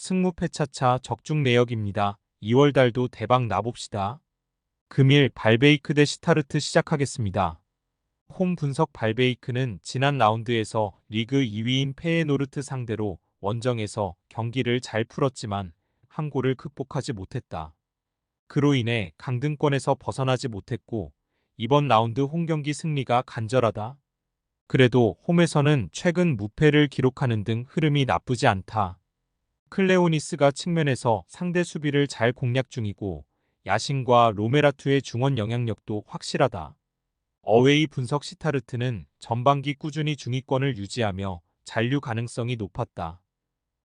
승무패차차 적중 내역입니다. 2월 달도 대박 나봅시다. 금일 발베이크 대 시타르트 시작하겠습니다. 홈 분석 발베이크는 지난 라운드에서 리그 2위인 페에노르트 상대로 원정에서 경기를 잘 풀었지만 한 골을 극복하지 못했다. 그로 인해 강등권에서 벗어나지 못했고 이번 라운드 홈경기 승리가 간절하다. 그래도 홈에서는 최근 무패를 기록하는 등 흐름이 나쁘지 않다. 클레오니스가 측면에서 상대 수비를 잘 공략 중이고 야신과 로메라투의 중원 영향력도 확실하다. 어웨이 분석 시타르트는 전반기 꾸준히 중위권을 유지하며 잔류 가능성이 높았다.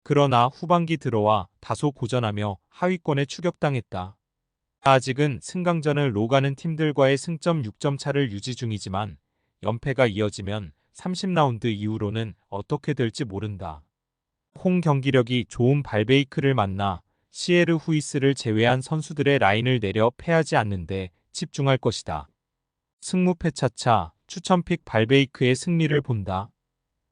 그러나 후반기 들어와 다소 고전하며 하위권에 추격당했다. 아직은 승강전을 오가는 팀들과의 승점 6점 차를 유지 중이지만 연패가 이어지면 30라운드 이후로는 어떻게 될지 모른다. 홈 경기력이 좋은 발베이크를 만나 시에르 후이스를 제외한 선수들의 라인을 내려 패하지 않는데 집중할 것이다. 승무패차차 추천픽 발베이크의 승리를 본다.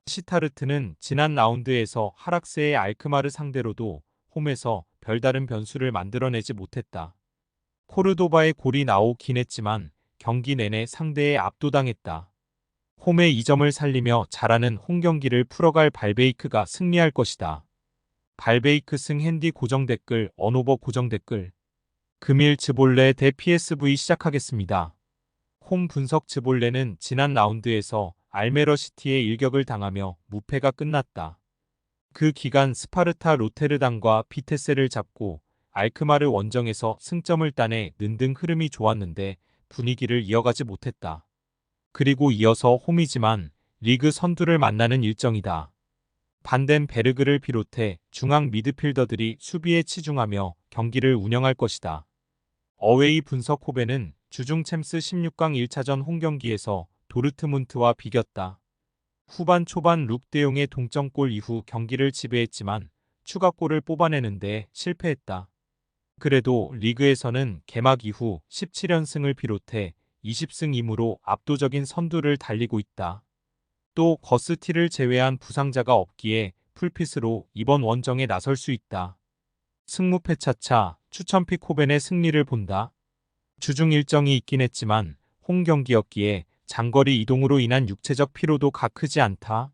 시타르트는 지난 라운드에서 하락세의 알크마르 상대로도 홈에서 별다른 변수를 만들어내지 못했다. 코르도바의 골이 나오긴 했지만 경기 내내 상대에 압도당했다. 홈의 2점을 살리며 잘하는 홈 경기를 풀어갈 발베이크가 승리할 것이다. 발베이크 승 핸디 고정 댓글 언오버 고정 댓글 금일 즈볼레 대 PSV 시작하겠습니다. 홈 분석 즈볼레는 지난 라운드에서 알메러시티의 일격을 당하며 무패가 끝났다. 그 기간 스파르타 로테르담과 비테세를 잡고 알크마르 원정에서 승점을 따내 는등 흐름이 좋았는데 분위기를 이어가지 못했다. 그리고 이어서 홈이지만 리그 선두를 만나는 일정이다. 반덴베르그를 비롯해 중앙 미드필더들이 수비에 치중하며 경기를 운영할 것이다. 어웨이 분석 호벤은 주중 챔스 16강 1차전 홈경기에서 도르트문트와 비겼다. 후반 초반 룩 대용의 동점골 이후 경기를 지배했지만 추가골을 뽑아내는데 실패했다. 그래도 리그에서는 개막 이후 17연승을 비롯해 20승 2무로 압도적인 선두를 달리고 있다. 또 거스티를 제외한 부상자가 없기에 풀핏으로 이번 원정에 나설 수 있다. 승무패차차 추천픽 호벤의 승리를 본다. 주중 일정이 있긴 했지만 홈 경기였기에 장거리 이동으로 인한 육체적 피로도가 크지 않다.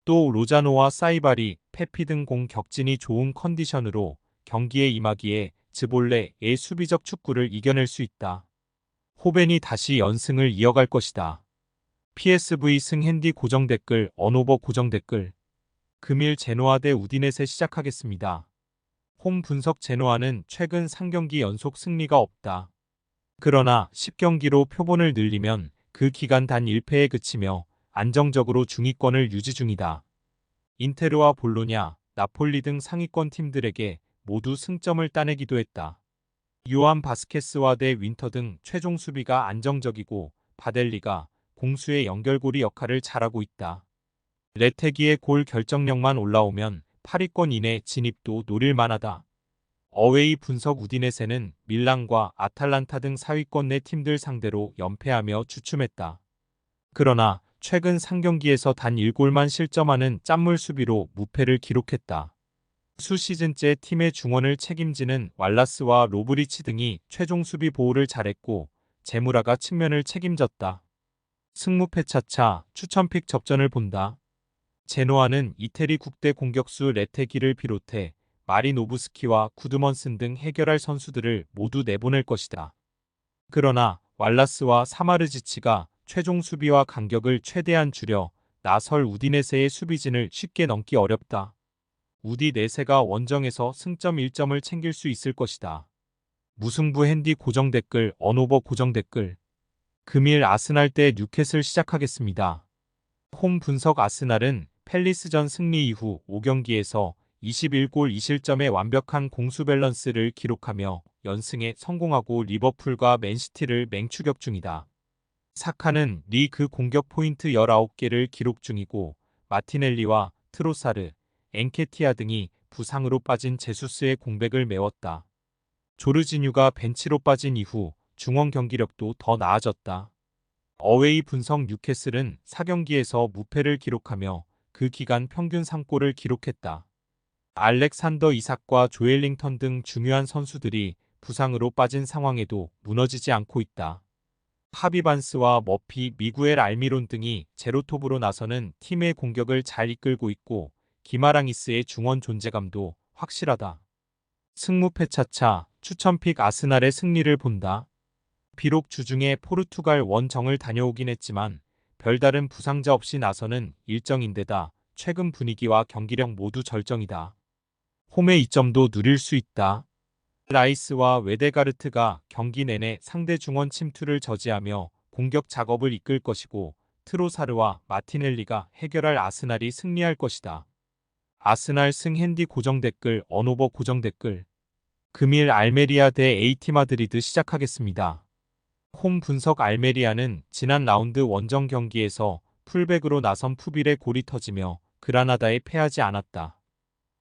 또 로자노와 사이바리, 페피 등 공 격진이 좋은 컨디션으로 경기에 임하기에 즈볼레의 수비적 축구를 이겨낼 수 있다. 호벤이 다시 연승을 이어갈 것이다. PSV 승 핸디 고정 댓글 언오버 고정 댓글 금일 제노아 대 우디넷에 시작하겠습니다. 홈 분석 제노아는 최근 3경기 연속 승리가 없다. 그러나 10경기로 표본을 늘리면 그 기간 단 1패에 그치며 안정적으로 중위권을 유지 중이다. 인테르와 볼로냐, 나폴리 등 상위권 팀들에게 모두 승점을 따내기도 했다. 요한 바스케스와 대 윈터 등 최종 수비가 안정적이고 바델리가 공수의 연결고리 역할을 잘하고 있다. 레테기의 골 결정력만 올라오면 8위권 이내 진입도 노릴 만하다. 어웨이 분석 우디네세는 밀란과 아탈란타 등 상위권 내 팀들 상대로 연패하며 주춤했다. 그러나 최근 3경기에서 단 1골만 실점하는 짠물 수비로 무패를 기록했다. 수시즌째 팀의 중원을 책임지는 왈라스와 로브리치 등이 최종 수비 보호를 잘했고 제무라가 측면을 책임졌다. 승무패차차 추천픽 접전을 본다. 제노아는 이태리 국대 공격수 레테기를 비롯해 마리노브스키와 구드먼슨 등 해결할 선수들을 모두 내보낼 것이다. 그러나 왈라스와 사마르지치가 최종 수비와 간격을 최대한 줄여 나설 우디네세의 수비진을 쉽게 넘기 어렵다. 우디네세가 원정에서 승점 1점을 챙길 수 있을 것이다. 무승부 핸디 고정 댓글 언오버 고정 댓글 금일 아스날 대 뉴캐슬 시작하겠습니다. 홈 분석 아스날은 팰리스전 승리 이후 5경기에서 21골 2실점의 완벽한 공수 밸런스를 기록하며 연승에 성공하고 리버풀과 맨시티를 맹추격 중이다. 사카는 리그 공격 포인트 19개를 기록 중이고 마티넬리와 트로사르, 엔케티아 등이 부상으로 빠진 제수스의 공백을 메웠다. 조르지뉴가 벤치로 빠진 이후 중원 경기력도 더 나아졌다. 어웨이 분석 뉴캐슬은 4경기에서 무패를 기록하며 그 기간 평균 3골을 기록했다. 알렉산더 이삭과 조엘링턴 등 중요한 선수들이 부상으로 빠진 상황에도 무너지지 않고 있다. 파비 반스와 머피, 미구엘 알미론 등이 제로톱으로 나서는 팀의 공격을 잘 이끌고 있고 기마랑이스의 중원 존재감도 확실하다. 승무패 차차 추천픽 아스날의 승리를 본다. 비록 주중에 포르투갈 원정을 다녀오긴 했지만 별다른 부상자 없이 나서는 일정인데다 최근 분위기와 경기력 모두 절정이다. 홈의 이점도 누릴 수 있다. 라이스와 웨데가르트가 경기 내내 상대 중원 침투를 저지하며 공격 작업을 이끌 것이고 트로사르와 마티넬리가 해결할 아스날이 승리할 것이다. 아스날 승 핸디 고정 댓글 언오버 고정 댓글 금일 알메리아 대 AT 마드리드 시작하겠습니다. 홈 분석 알메리아는 지난 라운드 원정 경기에서 풀백으로 나선 푸빌의 골이 터지며 그라나다에 패하지 않았다.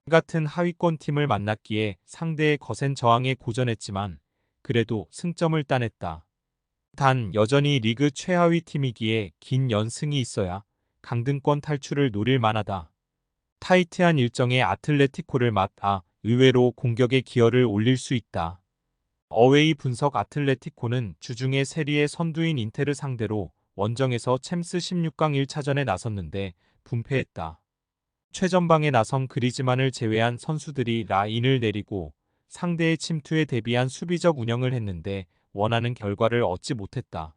같은 하위권 팀을 만났기에 상대의 거센 저항에 고전했지만 그래도 승점을 따냈다. 단 여전히 리그 최하위 팀이기에 긴 연승이 있어야 강등권 탈출을 노릴 만하다. 타이트한 일정의 아틀레티코를 맞아 의외로 공격의 기여를 올릴 수 있다. 어웨이 분석 아틀레티코는 주중에 세리에 선두인 인테르 상대로 원정에서 챔스 16강 1차전에 나섰는데 분패했다. 최전방에 나선 그리즈만을 제외한 선수들이 라인을 내리고 상대의 침투에 대비한 수비적 운영을 했는데 원하는 결과를 얻지 못했다.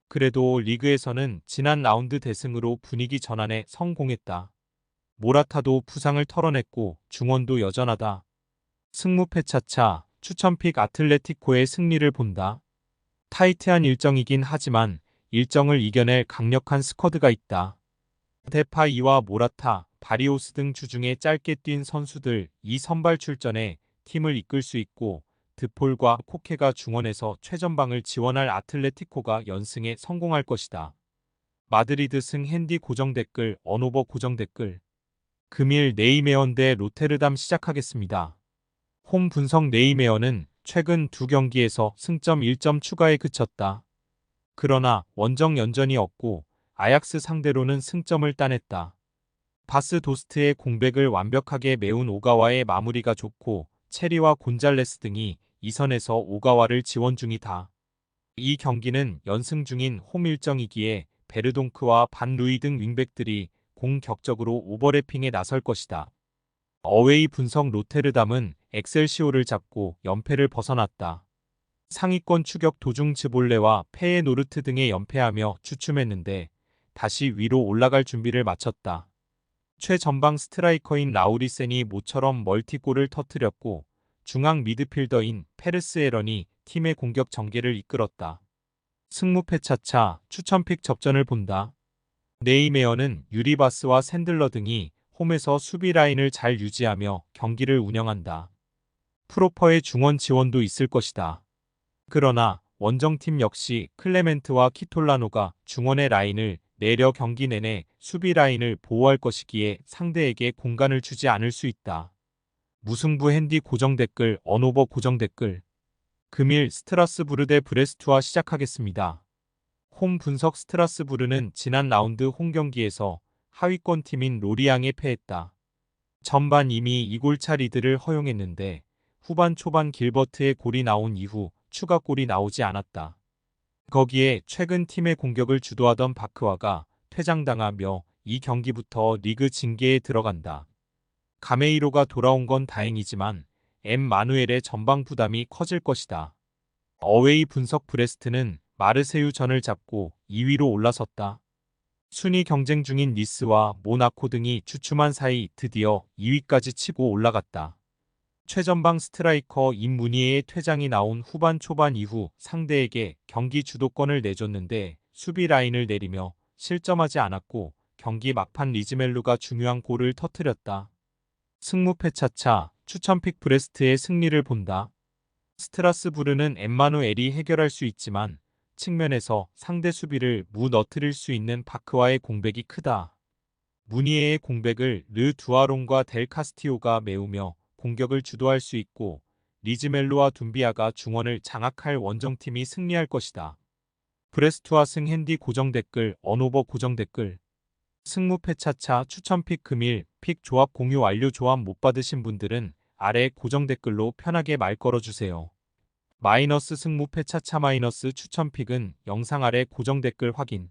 그래도 리그에서는 지난 라운드 대승으로 분위기 전환에 성공했다. 모라타도 부상을 털어냈고 중원도 여전하다. 승무패 차차 추천픽 아틀레티코의 승리를 본다. 타이트한 일정이긴 하지만 일정을 이겨낼 강력한 스쿼드가 있다. 데파이와 모라타, 바리오스 등 주중에 짧게 뛴 선수들 이 선발 출전에 팀을 이끌 수 있고 드폴과 코케가 중원에서 최전방을 지원할 아틀레티코가 연승에 성공할 것이다. 마드리드 승 핸디 고정 댓글 언오버 고정 댓글 금일 네이메언 대 로테르담 시작하겠습니다. 홈 분석 네이메어는 최근 두 경기에서 승점 1점 추가에 그쳤다. 그러나 원정 연전이 없고 아약스 상대로는 승점을 따냈다. 바스 도스트의 공백을 완벽하게 메운 오가와의 마무리가 좋고 체리와 곤잘레스 등이 2선에서 오가와를 지원 중이다. 이 경기는 연승 중인 홈 일정이기에 베르동크와 반 루이 등 윙백들이 공격적으로 오버래핑에 나설 것이다. 어웨이 분석 로테르담은 엑셀시오를 잡고 연패를 벗어났다. 상위권 추격 도중 즈볼레와 페에노르트 등에 연패하며 주춤했는데 다시 위로 올라갈 준비를 마쳤다. 최전방 스트라이커인 라우리센이 모처럼 멀티골을 터뜨렸고 중앙 미드필더인 페르스 에런이 팀의 공격 전개를 이끌었다. 승무패 차차 추천픽 접전을 본다. 네이메어는 유리바스와 샌들러 등이 홈에서 수비 라인을 잘 유지하며 경기를 운영한다. 프로퍼의 중원 지원도 있을 것이다. 그러나 원정팀 역시 클레멘트와 키톨라노가 중원의 라인을 내려 경기 내내 수비 라인을 보호할 것이기에 상대에게 공간을 주지 않을 수 있다. 무승부 핸디 고정 댓글 언오버 고정 댓글 금일 스트라스부르 대 브레스트와 시작하겠습니다. 홈 분석 스트라스부르는 지난 라운드 홈 경기에서 하위권 팀인 로리앙에 패했다. 전반 이미 2골차 리드를 허용했는데 후반 초반 길버트의 골이 나온 이후 추가골이 나오지 않았다. 거기에 최근 팀의 공격을 주도하던 바크와가 퇴장당하며 이 경기부터 리그 징계에 들어간다. 가메이로가 돌아온 건 다행이지만 마누엘의 전방 부담이 커질 것이다. 어웨이 분석 브레스트는 마르세유 전을 잡고 2위로 올라섰다. 순위 경쟁 중인 니스와 모나코 등이 주춤한 사이 드디어 2위까지 치고 올라갔다. 최전방 스트라이커 임무니에의 퇴장이 나온 후반 초반 이후 상대에게 경기 주도권을 내줬는데 수비 라인을 내리며 실점하지 않았고 경기 막판 리즈멜루가 중요한 골을 터뜨렸다. 승무패 차차 추천픽 브레스트의 승리를 본다. 스트라스부르는 엠마누엘이 해결할 수 있지만 측면에서 상대 수비를 무너뜨릴 수 있는 바크와의 공백이 크다. 무니에의 공백을 르 두아롱과 델 카스티오가 메우며 공격을 주도할 수 있고 리즈멜로와 둠비아가 중원을 장악할 원정팀이 승리할 것이다. 브레스트와 승 핸디 고정 댓글 언오버 고정 댓글 승무패 차차 추천픽 금일 픽 조합 공유 완료. 조합 못 받으신 분들은 아래 고정 댓글로 편하게 말 걸어주세요. 마이너스 승무패 차차 마이너스 추천픽은 영상 아래 고정 댓글 확인.